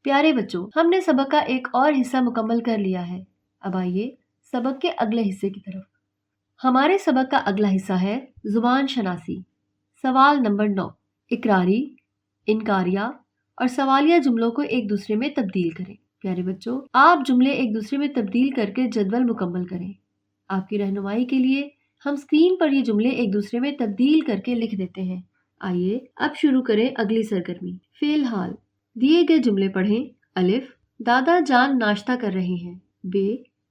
پیارے بچوں، ہم نے سبق کا ایک اور حصہ مکمل کر لیا ہے۔ اب آئیے سبق کے اگلے حصے کی طرف۔ ہمارے سبق کا اگلا حصہ ہے زبان شناسی۔ سوال نمبر 9، اقراری، انکاریہ اور سوالیہ جملوں کو ایک دوسرے میں تبدیل کریں۔ پیارے بچوں، آپ جملے ایک دوسرے میں تبدیل کر کے جدول مکمل کریں۔ آپ کی رہنمائی کے لیے ہم اسکرین پر یہ جملے ایک دوسرے میں تبدیل کر کے لکھ دیتے ہیں۔ آئیے اب شروع کریں اگلی سرگرمی۔ فی الحال دیے گئے جملے پڑھیں۔ الف، دادا جان ناشتہ کر رہے ہیں۔ ب،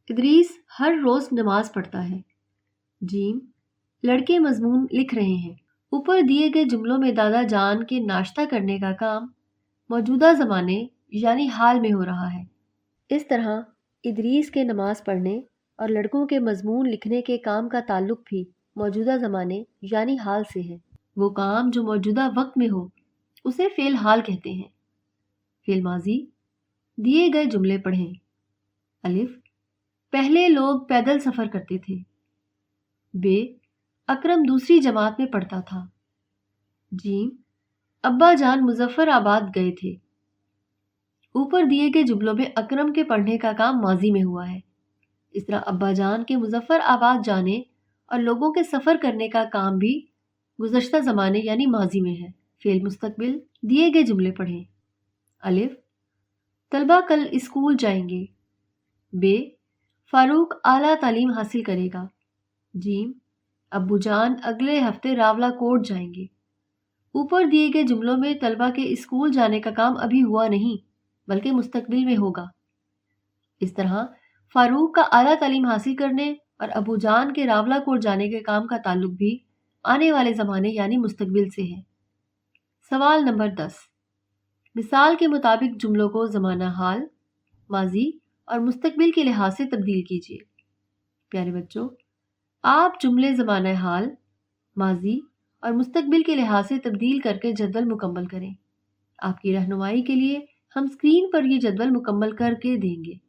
ادریس ہر روز نماز پڑھتا ہے۔ جیم، لڑکے مضمون لکھ رہے ہیں۔ اوپر دیے گئے جملوں میں دادا جان کے ناشتہ کرنے کا کام موجودہ زمانے یعنی حال میں ہو رہا ہے۔ اس طرح ادریس کے نماز پڑھنے اور لڑکوں کے مضمون لکھنے کے کام کا تعلق بھی موجودہ زمانے یعنی حال سے ہے۔ وہ کام جو موجودہ وقت میں ہو اسے فعل حال کہتے ہیں۔ فعل ماضی، دیے گئے جملے پڑھیں۔ الف، پہلے لوگ پیدل سفر کرتے تھے۔ ب، اکرم دوسری جماعت میں پڑھتا تھا۔ جیم، ابا جان مظفر آباد گئے تھے۔ اوپر دیے گئے جملوں میں اکرم کے پڑھنے کا کام ماضی میں ہوا ہے۔ اس طرح ابا جان کے مظفر آباد جانے اور لوگوں کے سفر کرنے کا کام بھی گزشتہ زمانے یعنی ماضی میں ہے۔ فعل مستقبل، دیے گئے جملے پڑھیں۔ الف، طلبہ کل اسکول جائیں گے۔ ب، فاروق اعلیٰ تعلیم حاصل کرے گا۔ جیم، ابو جان اگلے ہفتے راولا کوٹ جائیں گے۔ اوپر دیے گئے جملوں میں طلبہ کے اسکول جانے کا کام ابھی ہوا نہیں بلکہ مستقبل میں ہوگا۔ اس طرح فاروق کا اعلیٰ تعلیم حاصل کرنے اور ابو جان کے راولا کوٹ جانے کے کام کا تعلق بھی آنے والے زمانے یعنی مستقبل سے ہے۔ سوال نمبر 10، مثال کے مطابق جملوں کو زمانہ حال، ماضی اور مستقبل کے لحاظ سے تبدیل کیجیے۔ پیارے بچوں، آپ جملے زمانہ حال، ماضی اور مستقبل کے لحاظ سے تبدیل کر کے جدول مکمل کریں۔ آپ کی رہنمائی کے لیے ہم اسکرین پر یہ جدول مکمل کر کے دیں گے۔